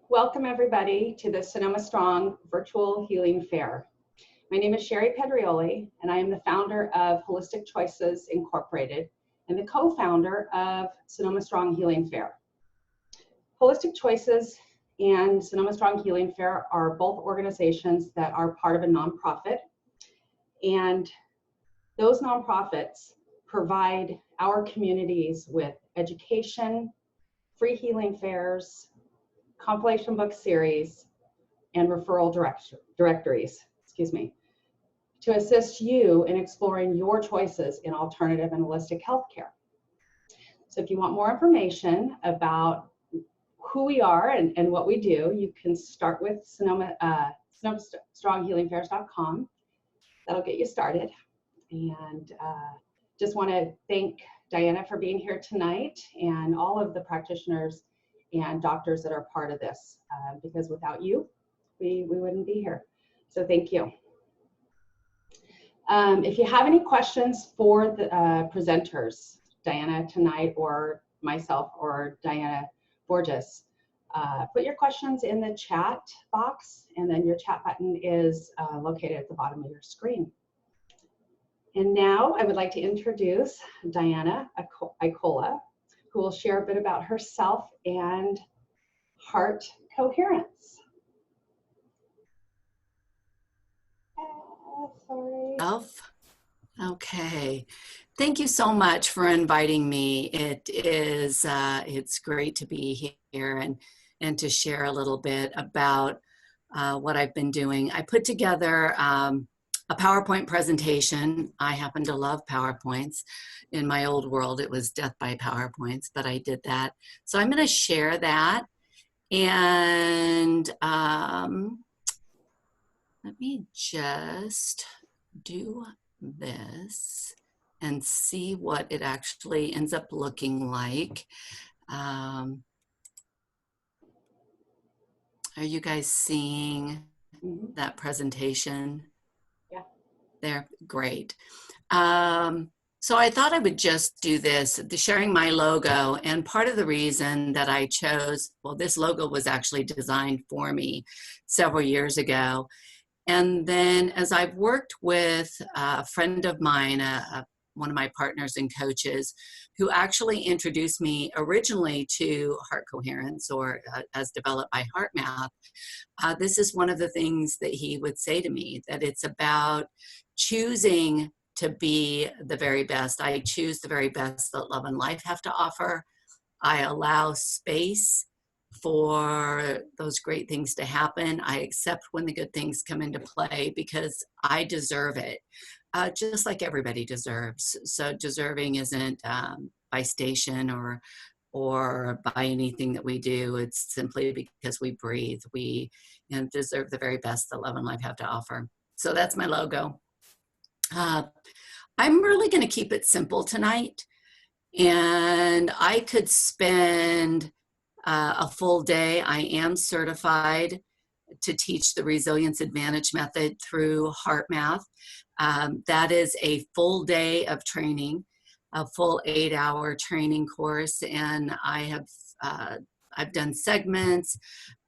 Welcome everybody to the Sonoma Strong Virtual Healing Fair. My name is Sherry Pedrioli, and I am the founder of Holistic Choices Incorporated and the co-founder of Sonoma Strong Healing Fair. Holistic Choices and Sonoma Strong Healing Fair are both organizations that are part of a nonprofit, and those nonprofits provide our communities with education, free healing fairs, compilation book series, and referral directories, to assist you in exploring your choices in alternative and holistic healthcare. So if you want more information about who we are and what we do, you can start with SonomaStrongHealingFairs.com. That'll get you started. And just want to thank Diana for being here tonight and all of the practitioners and doctors that are part of this, because without you, we wouldn't be here. So thank you. If you have any questions for the presenters, Diana tonight or myself or Diana Borges, put your questions in the chat box, and then your chat button is located at the bottom of your screen. And now I would like to introduce Diana Ikola, who will share a bit about herself and heart coherence. Sorry. Okay. Thank you so much for inviting me. It's great to be here and to share a little bit about what I've been doing. I put together a PowerPoint presentation. I happen to love PowerPoints. In my old world, it was death by PowerPoints, but I did that. So I'm going to share that. And let me just do this and see what it actually ends up looking like. Are you guys seeing that presentation? Yeah. There, great. So I thought I would just do this, sharing my logo, and part of the reason that I chose, well, this logo was actually designed for me several years ago. And then as I've worked with a friend of mine, one of my partners and coaches, who actually introduced me originally to heart coherence, or as developed by HeartMath, this is one of the things that he would say to me, that it's about choosing to be the very best. I choose the very best that love and life have to offer. I allow space for those great things to happen. I accept when the good things come into play because I deserve it, just like everybody deserves. So deserving isn't by station or by anything that we do. It's simply because we breathe. We deserve the very best that love and life have to offer. So that's my logo. I'm really going to keep it simple tonight, and I could spend a full day. I am certified to teach the Resilience Advantage method through HeartMath. That is a full day of training, a full 8-hour training course, and I've done segments,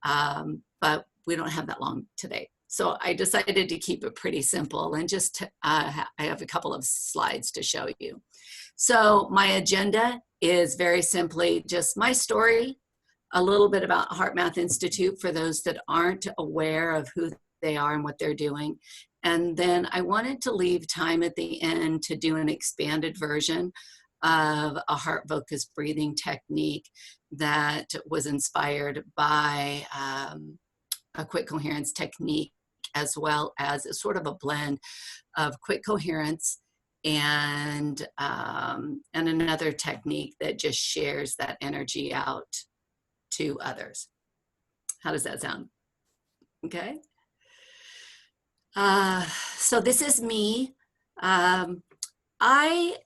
but we don't have that long today. So I decided to keep it pretty simple and just I have a couple of slides to show you. So my agenda is very simply just my story, a little bit about HeartMath Institute for those that aren't aware of who they are and what they're doing. And then I wanted to leave time at the end to do an expanded version of a heart-focused breathing technique that was inspired by a quick coherence technique, as well as a sort of a blend of quick coherence and another technique that just shares that energy out to others. How does that sound? Okay. So this is me. I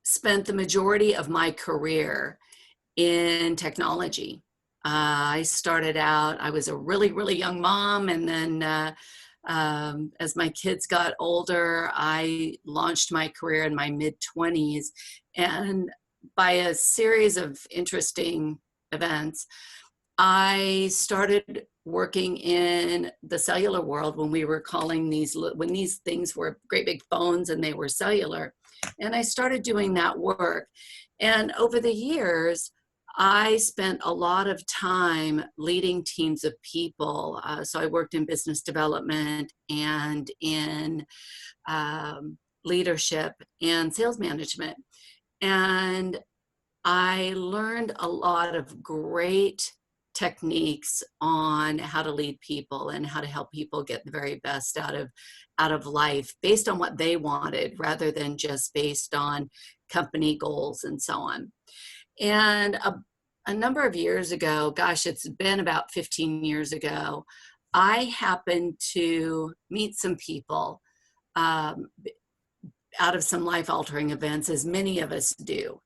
spent the majority of my career in technology. I started out, I was a really, really young mom, and then as my kids got older, I launched my career in my mid-20s, and by a series of interesting events, I started working in the cellular world when we were calling when these things were great big phones and they were cellular. And I started doing that work. And over the years, I spent a lot of time leading teams of people. So I worked in business development and in leadership and sales management. And I learned a lot of great techniques on how to lead people and how to help people get the very best out of life based on what they wanted rather than just based on company goals and so on. And a number of years ago, gosh, it's been about 15 years ago, I happened to meet some people um, out of some life-altering events, as many of us do.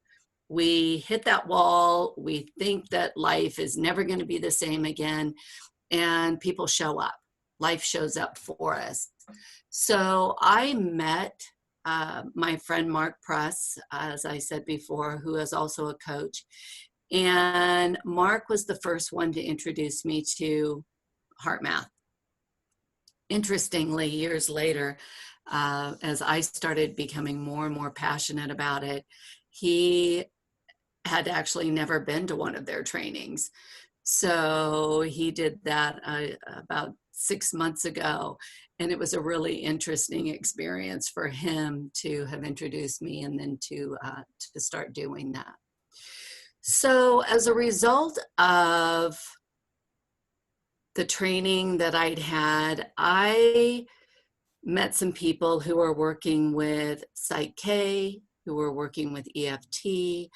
We hit that wall, we think that life is never going to be the same again, and people show up. Life shows up for us. So I met my friend Mark Press, as I said before, who is also a coach. And Mark was the first one to introduce me to heart math. Interestingly, years later, as I started becoming more and more passionate about it, he had actually never been to one of their trainings. So he did that about 6 months ago. And it was a really interesting experience for him to have introduced me and then to start doing that. So as a result of the training that I'd had, I met some people who are working with Psych K, who were working with EFT,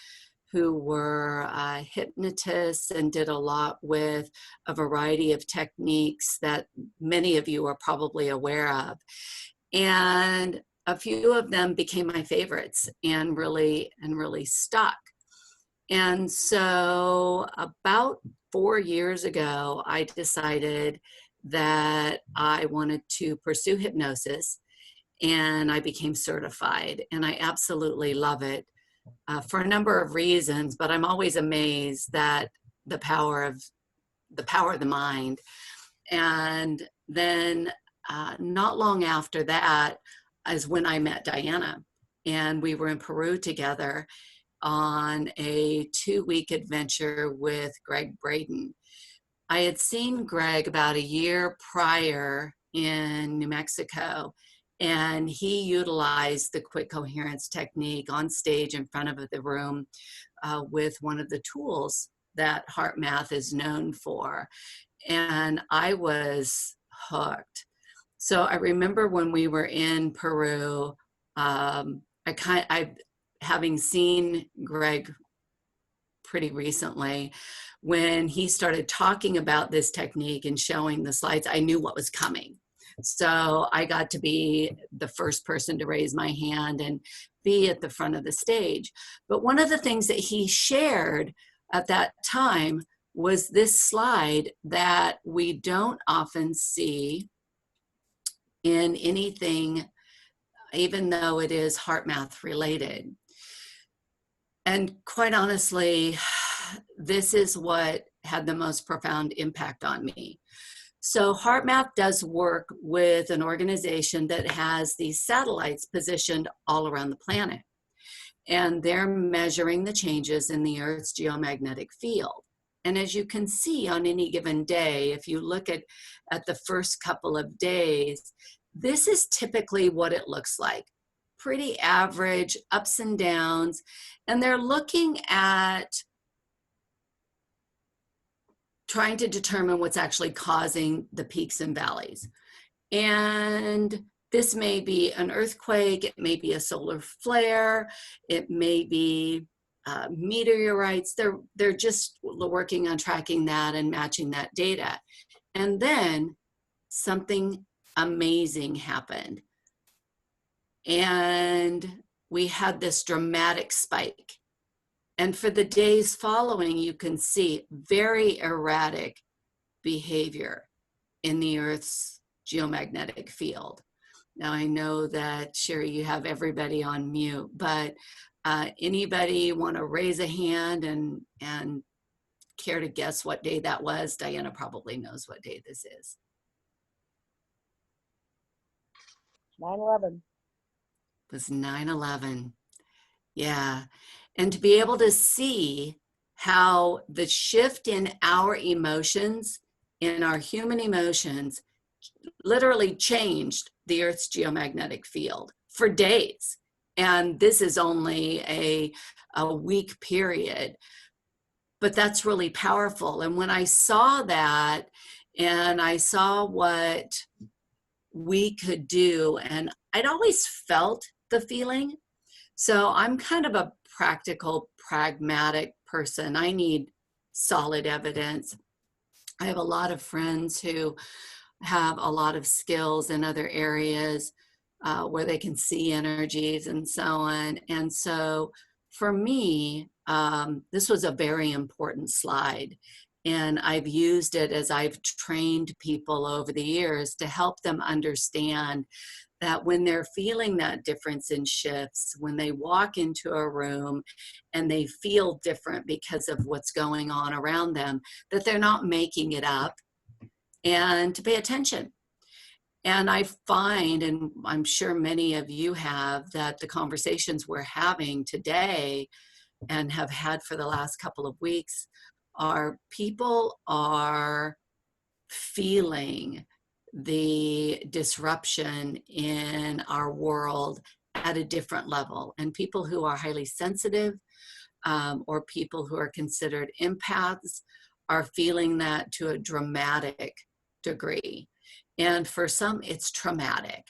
who were hypnotists and did a lot with a variety of techniques that many of you are probably aware of. And a few of them became my favorites and really stuck. And so about 4 years ago, I decided that I wanted to pursue hypnosis, and I became certified, and I absolutely love it. For a number of reasons, but I'm always amazed that the power of the mind. And then not long after that is when I met Diana, and we were in Peru together on a 2-week adventure with Greg Braden. I had seen Greg about a year prior in New Mexico, and he utilized the quick coherence technique on stage in front of the room with one of the tools that heart math is known for. And I was hooked. So I remember when we were in Peru, having seen Greg pretty recently, when he started talking about this technique and showing the slides, I knew what was coming. So I got to be the first person to raise my hand and be at the front of the stage. But one of the things that he shared at that time was this slide that we don't often see in anything, even though it is heart math related. And quite honestly, this is what had the most profound impact on me. So heart math does work with an organization that has these satellites positioned all around the planet. And they're measuring the changes in the Earth's geomagnetic field. And as you can see on any given day, if you look at the first couple of days, this is typically what it looks like. Pretty average, ups and downs. And they're looking at trying to determine what's actually causing the peaks and valleys. And this may be an earthquake, it may be a solar flare, it may be meteorites. They're just working on tracking that and matching that data. And then something amazing happened. And we had this dramatic spike. And for the days following, you can see very erratic behavior in the Earth's geomagnetic field. Now, I know that, Sherry, you have everybody on mute, but anybody want to raise a hand and care to guess what day that was? Diana probably knows what day this is. 9/11. It was 9/11. Yeah. And to be able to see how the shift in our emotions, in our human emotions, literally changed the Earth's geomagnetic field for days. And this is only a week period. But that's really powerful. And when I saw that, and I saw what we could do, and I'd always felt the feeling. So I'm kind of a practical, pragmatic person. I need solid evidence. I have a lot of friends who have a lot of skills in other areas where they can see energies and so on. And so for me, this was a very important slide. And I've used it as I've trained people over the years to help them understand that when they're feeling that difference in shifts, when they walk into a room and they feel different because of what's going on around them, that they're not making it up, and to pay attention. And I find, and I'm sure many of you have, that the conversations we're having today and have had for the last couple of weeks are people are feeling the disruption in our world at a different level. And people who are highly sensitive or people who are considered empaths are feeling that to a dramatic degree. And for some, it's traumatic.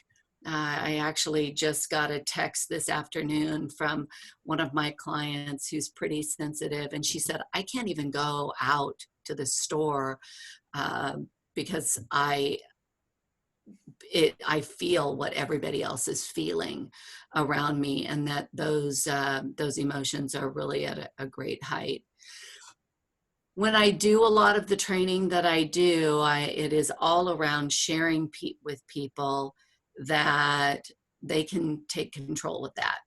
I actually just got a text this afternoon from one of my clients who's pretty sensitive, and she said, I can't even go out to the store because I feel what everybody else is feeling around me, and that those emotions are really at a great height. When I do a lot of the training that I do, it is all around sharing with people that they can take control of that.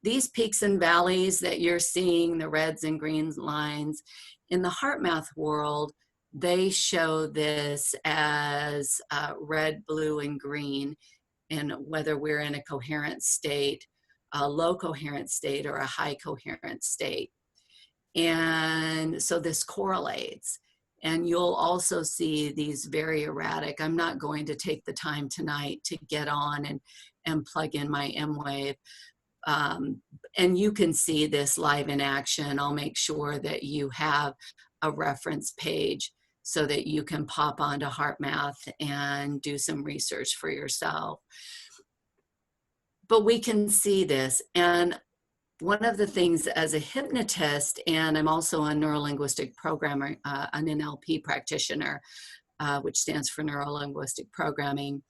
These peaks and valleys that you're seeing, the reds and greens lines, in the HeartMath world, they show this as red, blue, and green, and whether we're in a coherent state, a low coherent state, or a high coherent state. And so this correlates. And you'll also see these very erratic. I'm not going to take the time tonight to get on and plug in my M-Wave. And you can see this live in action. I'll make sure that you have a reference page so that you can pop onto HeartMath and do some research for yourself. But we can see this. And one of the things as a hypnotist, and I'm also a neurolinguistic programmer, an NLP practitioner, which stands for neuro-linguistic programming,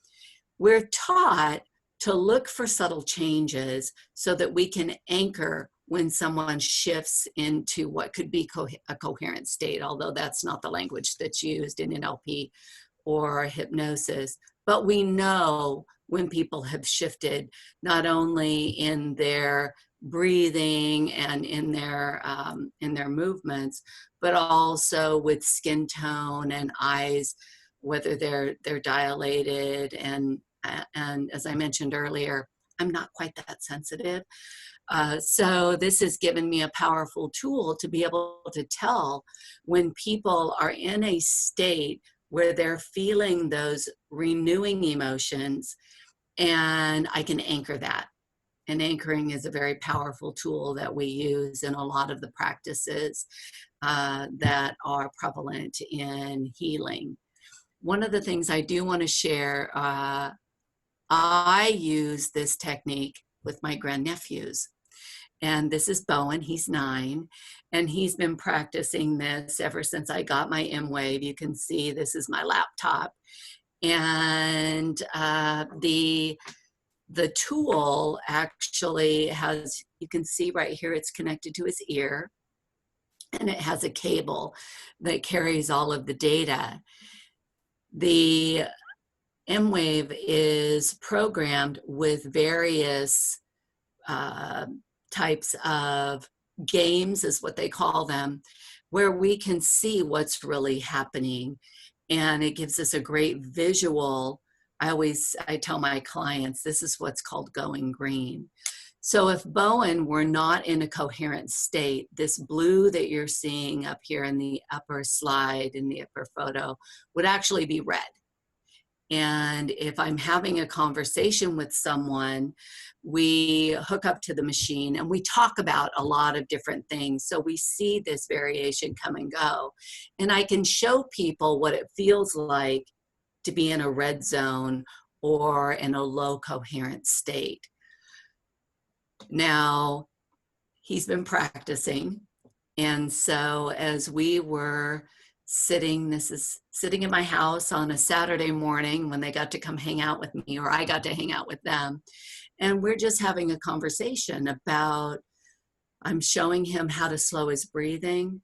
we're taught to look for subtle changes so that we can anchor when someone shifts into what could be a coherent state, although that's not the language that's used in NLP or hypnosis. But we know when people have shifted, not only in their breathing and in their movements, but also with skin tone and eyes, whether they're dilated. And as I mentioned earlier, I'm not quite that sensitive. So this has given me a powerful tool to be able to tell when people are in a state where they're feeling those renewing emotions, and I can anchor that. And anchoring is a very powerful tool that we use in a lot of the practices that are prevalent in healing. One of the things I do want to share, I use this technique with my grandnephews. And this is Bowen, he's 9, and he's been practicing this ever since I got my M-Wave. You can see this is my laptop. And the tool actually has, you can see right here, it's connected to his ear, and it has a cable that carries all of the data. The M-Wave is programmed with various types of games, is what they call them, where we can see what's really happening. And it gives us a great visual. I tell my clients, this is what's called going green. So if Bowen were not in a coherent state, this blue that you're seeing up here in the upper slide, in the upper photo, would actually be red. And if I'm having a conversation with someone, we hook up to the machine and we talk about a lot of different things. So we see this variation come and go. And I can show people what it feels like to be in a red zone or in a low coherent state. Now, he's been practicing. And so as we were this is sitting in my house on a Saturday morning when they got to come hang out with me, or I got to hang out with them. And we're just having a conversation about, I'm showing him how to slow his breathing.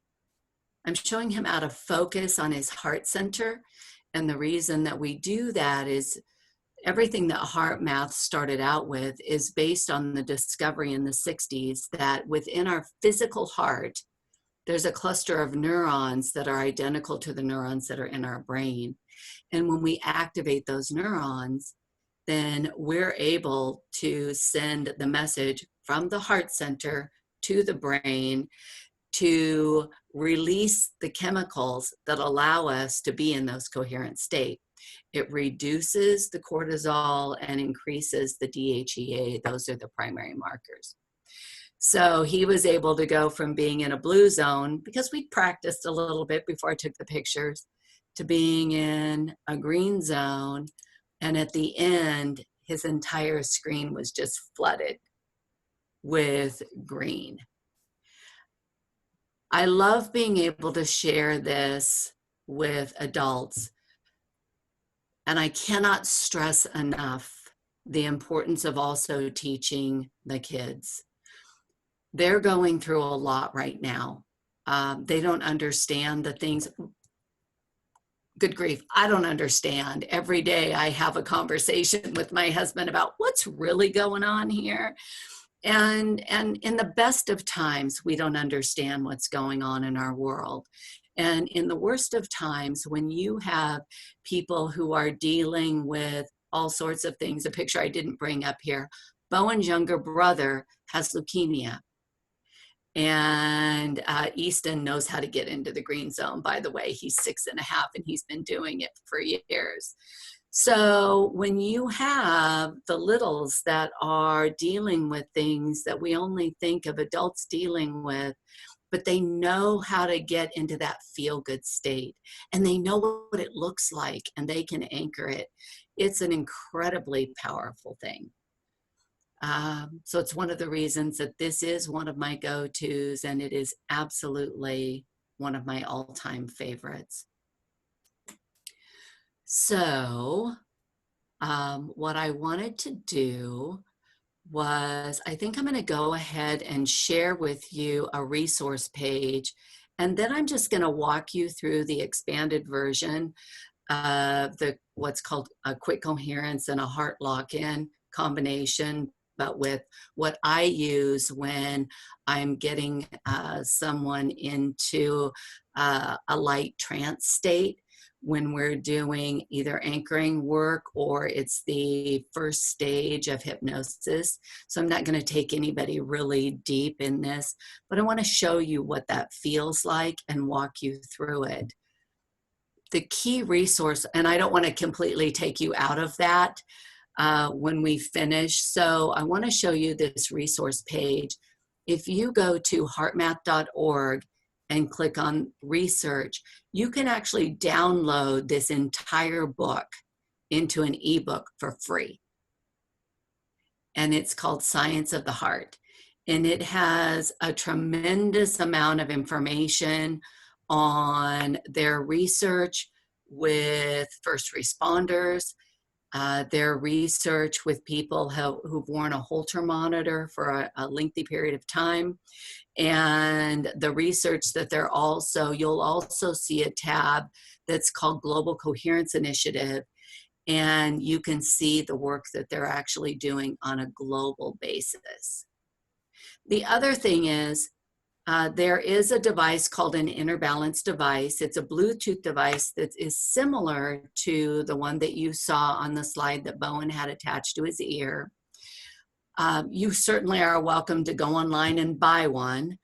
I'm showing him how to focus on his heart center. And the reason that we do that is everything that HeartMath started out with is based on the discovery in the 60s that within our physical heart, there's a cluster of neurons that are identical to the neurons that are in our brain. And when we activate those neurons, then we're able to send the message from the heart center to the brain to release the chemicals that allow us to be in those coherent state. It reduces the cortisol and increases the DHEA. Those are the primary markers. So he was able to go from being in a blue zone, because we practiced a little bit before I took the pictures, to being in a green zone. And at the end, his entire screen was just flooded with green. I love being able to share this with adults. And I cannot stress enough the importance of also teaching the kids. They're going through a lot right now. They don't understand the things. Good grief, I don't understand. Every day I have a conversation with my husband about what's really going on here. And in the best of times, we don't understand what's going on in our world. And in the worst of times, when you have people who are dealing with all sorts of things, a picture I didn't bring up here, Bowen's younger brother has leukemia. And Easton knows how to get into the green zone, by the way. He's 6.5 and he's been doing it for years. So when you have the littles that are dealing with things that we only think of adults dealing with, but they know how to get into that feel-good state, and they know what it looks like, and they can anchor it, it's an incredibly powerful thing. So it's one of the reasons that this is one of my go-tos, and it is absolutely one of my all-time favorites. So what I wanted to do was, I think I'm going to go ahead and share with you a resource page, and then I'm just going to walk you through the expanded version of what's called a quick coherence and a heart lock-in combination, but with what I use when I'm getting someone into a light trance state, when we're doing either anchoring work or it's the first stage of hypnosis. So I'm not going to take anybody really deep in this, but I want to show you what that feels like and walk you through it. The key resource, and I don't want to completely take you out of that when we finish. So I want to show you this resource page. If you go to heartmath.org and click on research, you can actually download this entire book into an ebook for free. And it's called Science of the Heart. And it has a tremendous amount of information on their research with first responders, their research with people who've worn a Holter monitor for a lengthy period of time, and the research that you'll also see a tab that's called Global Coherence Initiative, and you can see the work that they're actually doing on a global basis. The other thing is, there is a device called an inner balance device. It's a Bluetooth device that is similar to the one that you saw on the slide that Bowen had attached to his ear. You certainly are welcome to go online and buy one.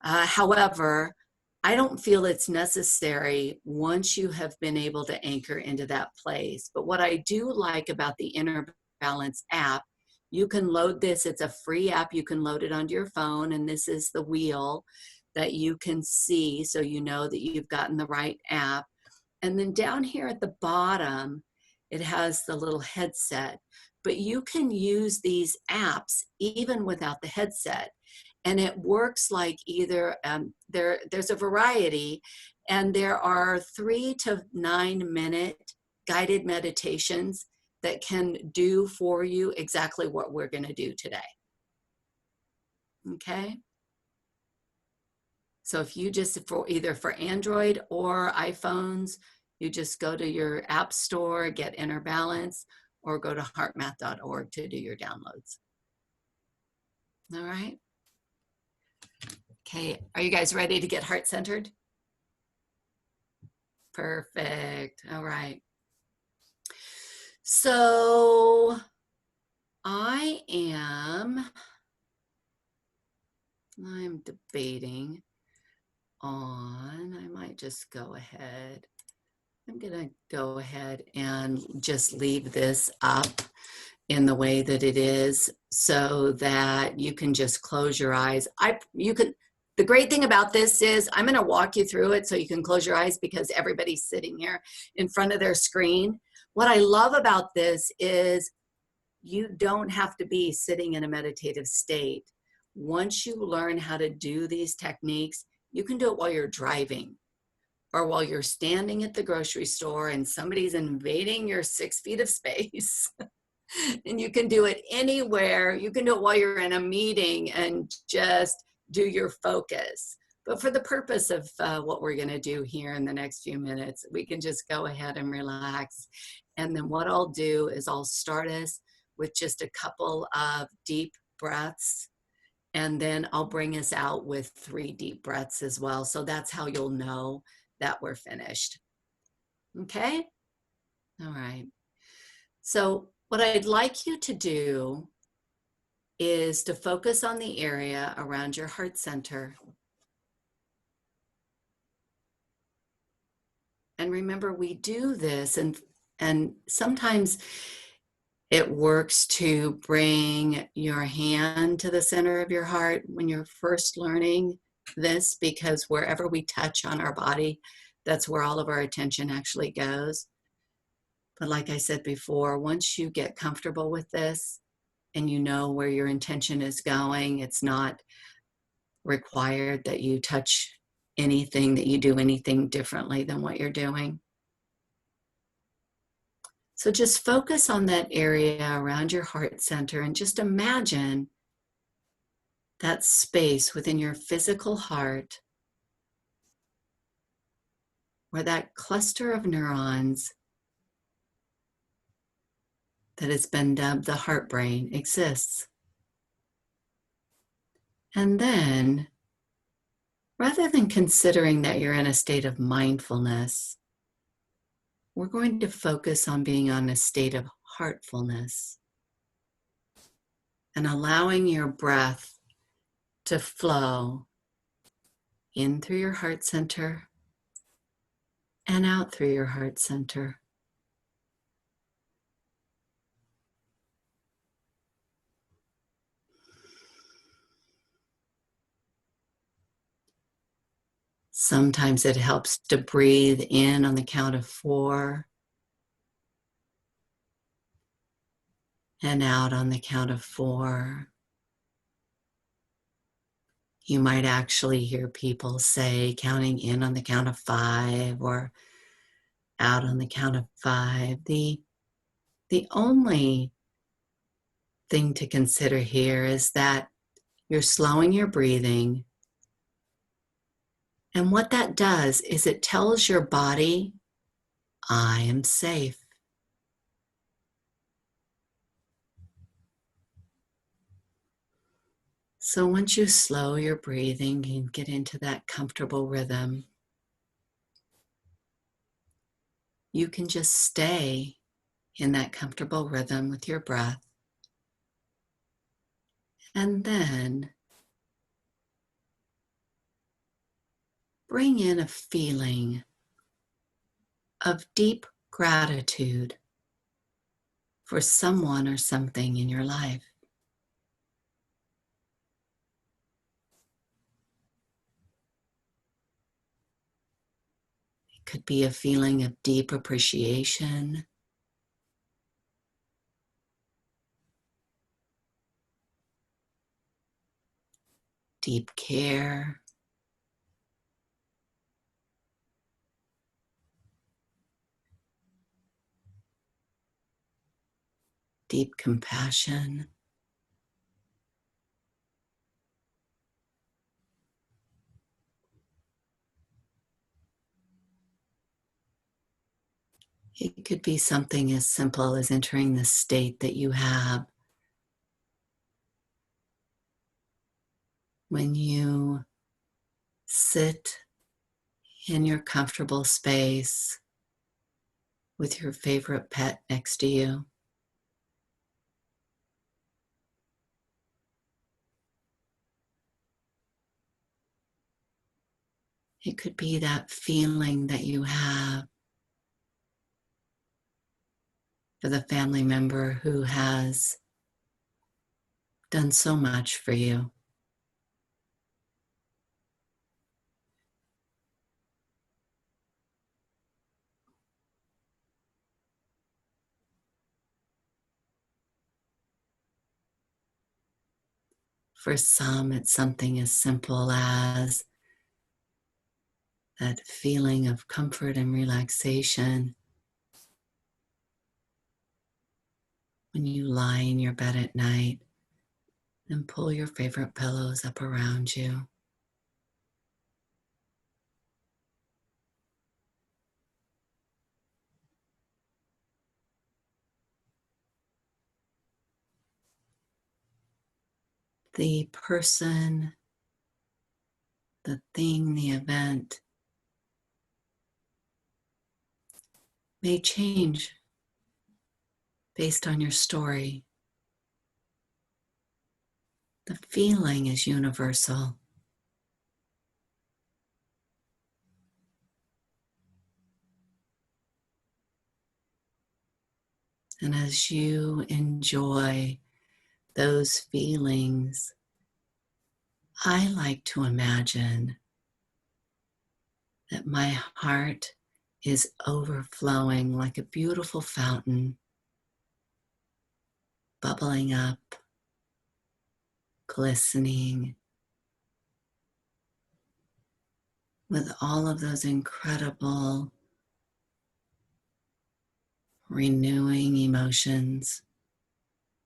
However, I don't feel it's necessary once you have been able to anchor into that place. But what I do like about the Inner Balance app, you can load this. It's a free app. You can load it onto your phone, and this is the wheel that you can see so you know that you've gotten the right app. And then down here at the bottom, it has the little headset. But you can use these apps even without the headset. And it works like either, there's a variety, and there are 3 to 9 minute guided meditations that can do for you exactly what we're going to do today. Okay? So if you just, either for Android or iPhones, you just go to your app store, get Inner Balance, or go to heartmath.org to do your downloads. All right? Okay, are you guys ready to get heart-centered? Perfect, all right. So I'm debating on, I might just go ahead. I'm gonna go ahead and just leave this up in the way that it is so that you can just close your eyes. The great thing about this is I'm going to walk you through it so you can close your eyes because everybody's sitting here in front of their screen. What I love about this is you don't have to be sitting in a meditative state. Once you learn how to do these techniques, you can do it while you're driving or while you're standing at the grocery store and somebody's invading your 6 feet of space. And you can do it anywhere. You can do it while you're in a meeting and just do your focus. But for the purpose of what we're going to do here in the next few minutes, we can just go ahead and relax. And then what I'll do is I'll start us with just a couple of deep breaths. And then I'll bring us out with 3 deep breaths as well. So that's how you'll know that we're finished. Okay? All right. So what I'd like you to do is to focus on the area around your heart center. And remember, we do this, and sometimes it works to bring your hand to the center of your heart when you're first learning this, because wherever we touch on our body, that's where all of our attention actually goes. But like I said before, once you get comfortable with this and you know where your intention is going, it's not required that you touch anything, that you do anything differently than what you're doing. So just focus on that area around your heart center and just imagine that space within your physical heart where that cluster of neurons that has been dubbed the heart brain exists. And then, rather than considering that you're in a state of mindfulness, we're going to focus on being on a state of heartfulness and allowing your breath to flow in through your heart center and out through your heart center. Sometimes it helps to breathe in on the count of 4 and out on the count of 4. You might actually hear people say counting in on the count of 5 or out on the count of 5. The only thing to consider here is that you're slowing your breathing. And what that does is it tells your body, I am safe. So once you slow your breathing and get into that comfortable rhythm, you can just stay in that comfortable rhythm with your breath. And then bring in a feeling of deep gratitude for someone or something in your life. It could be a feeling of deep appreciation, deep care, deep compassion. It could be something as simple as entering the state that you have when you sit in your comfortable space with your favorite pet next to you. It could be that feeling that you have for the family member who has done so much for you. For some, it's something as simple as that feeling of comfort and relaxation when you lie in your bed at night and pull your favorite pillows up around you. The person, the thing, the event may change based on your story. The feeling is universal. And as you enjoy those feelings, I like to imagine that my heart is overflowing like a beautiful fountain, bubbling up, glistening with all of those incredible, renewing emotions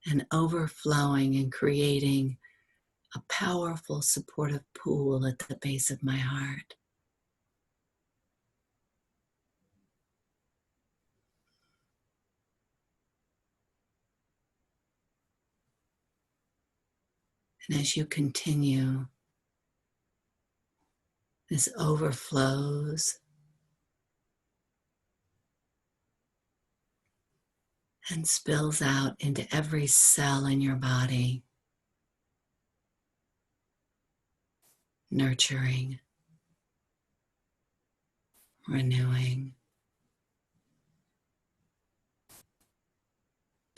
and overflowing and creating a powerful supportive pool at the base of my heart. And as you continue, this overflows and spills out into every cell in your body, nurturing, renewing,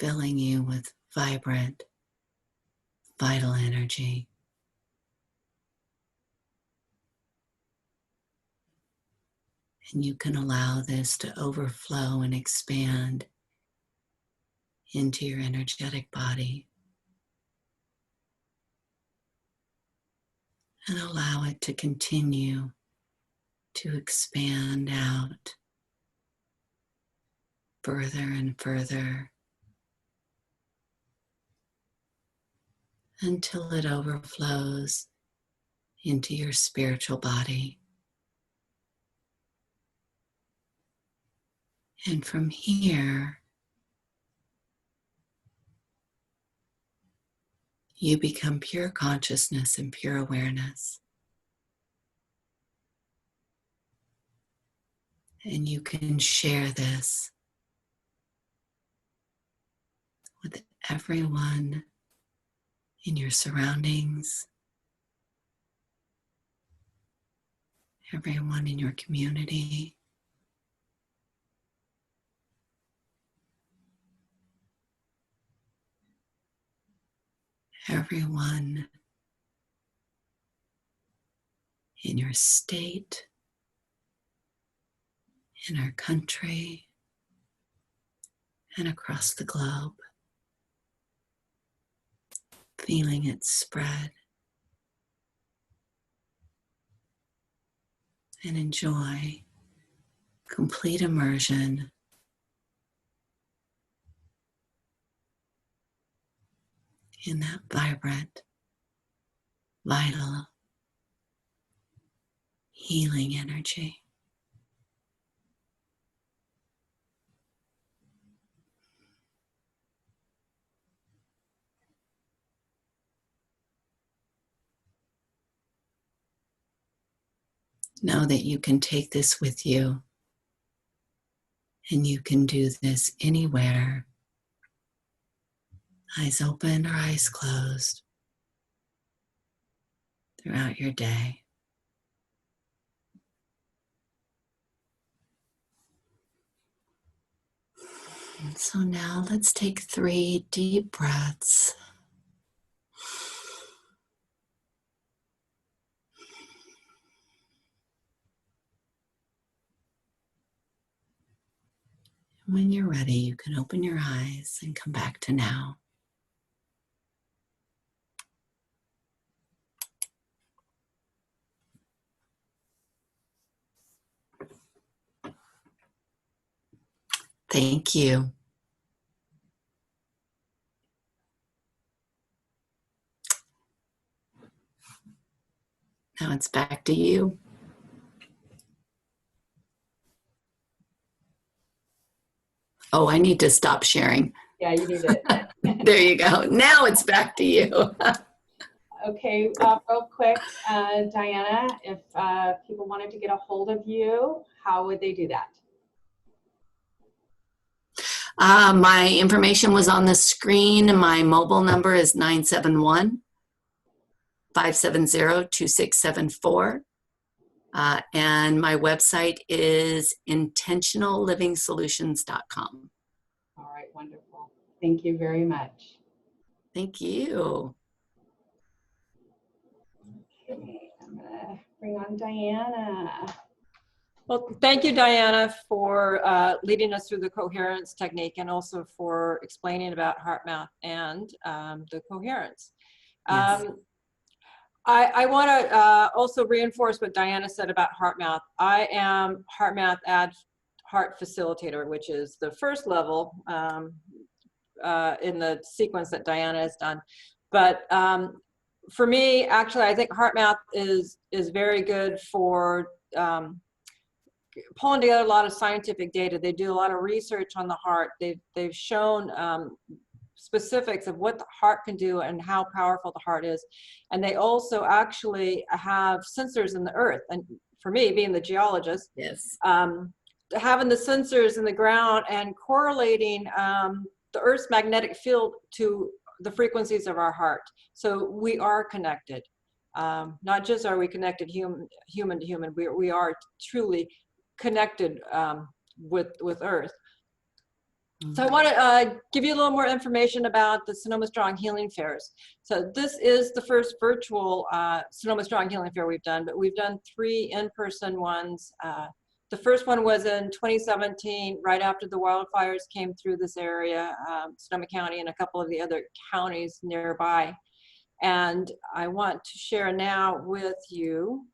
filling you with vibrant, vital energy. And you can allow this to overflow and expand into your energetic body. And allow it to continue to expand out further and further until it overflows into your spiritual body. And from here, you become pure consciousness and pure awareness. And you can share this with everyone in your surroundings, everyone in your community. Everyone in your state, in our country, and across the globe. Feeling it spread. And enjoy complete immersion in that vibrant, vital, healing energy. Know that you can take this with you, and you can do this anywhere, eyes open or eyes closed, throughout your day. And so now let's take 3 deep breaths. When you're ready, you can open your eyes and come back to now. Thank you. Now it's back to you. Oh, I need to stop sharing. Yeah, you need it. There you go. Now it's back to you. Okay, real quick, Diana, if people wanted to get a hold of you, how would they do that? My information was on the screen. My mobile number is 971-570-2674. And my website is intentionallivingsolutions.com. All right, wonderful. Thank you very much. Thank you. Okay, I'm gonna bring on Diana. Well, thank you, Diana, for leading us through the coherence technique and also for explaining about HeartMath and the coherence. Yes. I want to also reinforce what Diana said about HeartMath. I am HeartMath Heart Facilitator, which is the first level in the sequence that Diana has done. But for me, actually, I think HeartMath is very good for pulling together a lot of scientific data. They do a lot of research on the heart. They've shown specifics of what the heart can do and how powerful the heart is. And they also actually have sensors in the earth. And for me, being the geologist, Yes. having the sensors in the ground and correlating the Earth's magnetic field to the frequencies of our heart. So we are connected. Not just are we connected human to human, we are truly connected with Earth. So I want to give you a little more information about the Sonoma Strong Healing Fairs. So this is the first virtual Sonoma Strong Healing Fair we've done, but we've done 3 in-person ones. The first one was in 2017, right after the wildfires came through this area, Sonoma County and a couple of the other counties nearby. And I want to share now with you.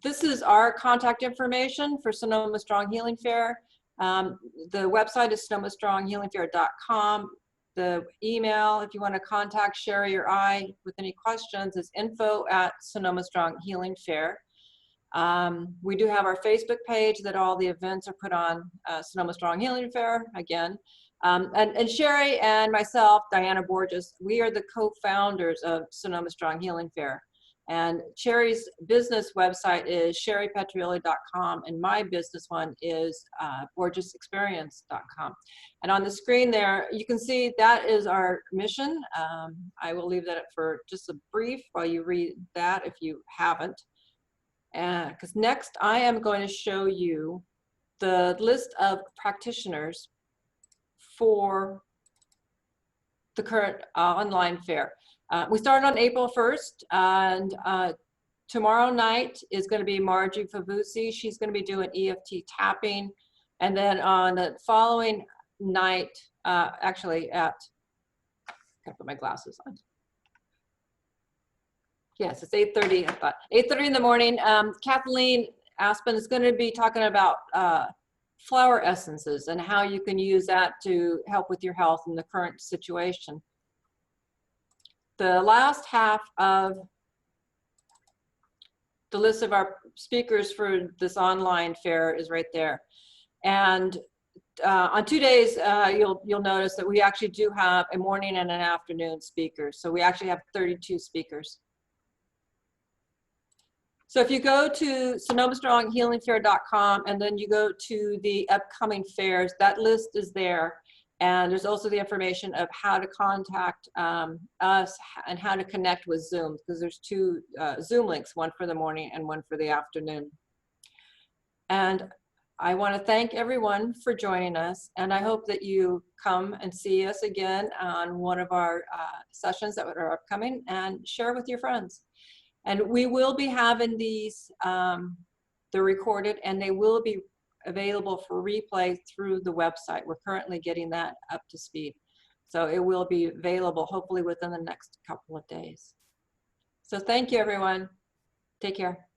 This is our contact information for Sonoma Strong Healing Fair. The website is sonomastronghealingfair.com. The email, if you want to contact Sherry or I with any questions, is info@Sonoma Strong Healing Fair. We do have our Facebook page that all the events are put on, Sonoma Strong Healing Fair again. And Sherry and myself, Diana Borges, we are the co-founders of Sonoma Strong Healing Fair. And Sherry's business website is sherrypetrioli.com, and my business one is borgesexperience.com. And on the screen there, you can see that is our mission. I will leave that up for just a brief while you read that if you haven't. Because next I am going to show you the list of practitioners for the current online fair. We started on April 1st, and tomorrow night is going to be Margie Favuzzi. She's going to be doing EFT tapping. And then on the following night, actually at, gotta put my glasses on. Yes, it's 8:30, I thought. 8:30 in the morning. Kathleen Aspen is going to be talking about flower essences and how you can use that to help with your health in the current situation. The last half of the list of our speakers for this online fair is right there. And on 2 days, you'll notice that we actually do have a morning and an afternoon speaker. So we actually have 32 speakers. So if you go to sonomastronghealingfair.com and then you go to the upcoming fairs, that list is there. And there's also the information of how to contact us and how to connect with Zoom, because there's two Zoom links, one for the morning and one for the afternoon. And I want to thank everyone for joining us, and I hope that you come and see us again on one of our sessions that are upcoming, and share with your friends. And we will be having these, they're recorded, and they will be available for replay through the website. We're currently getting that up to speed. So it will be available hopefully within the next couple of days. So thank you, everyone. Take care.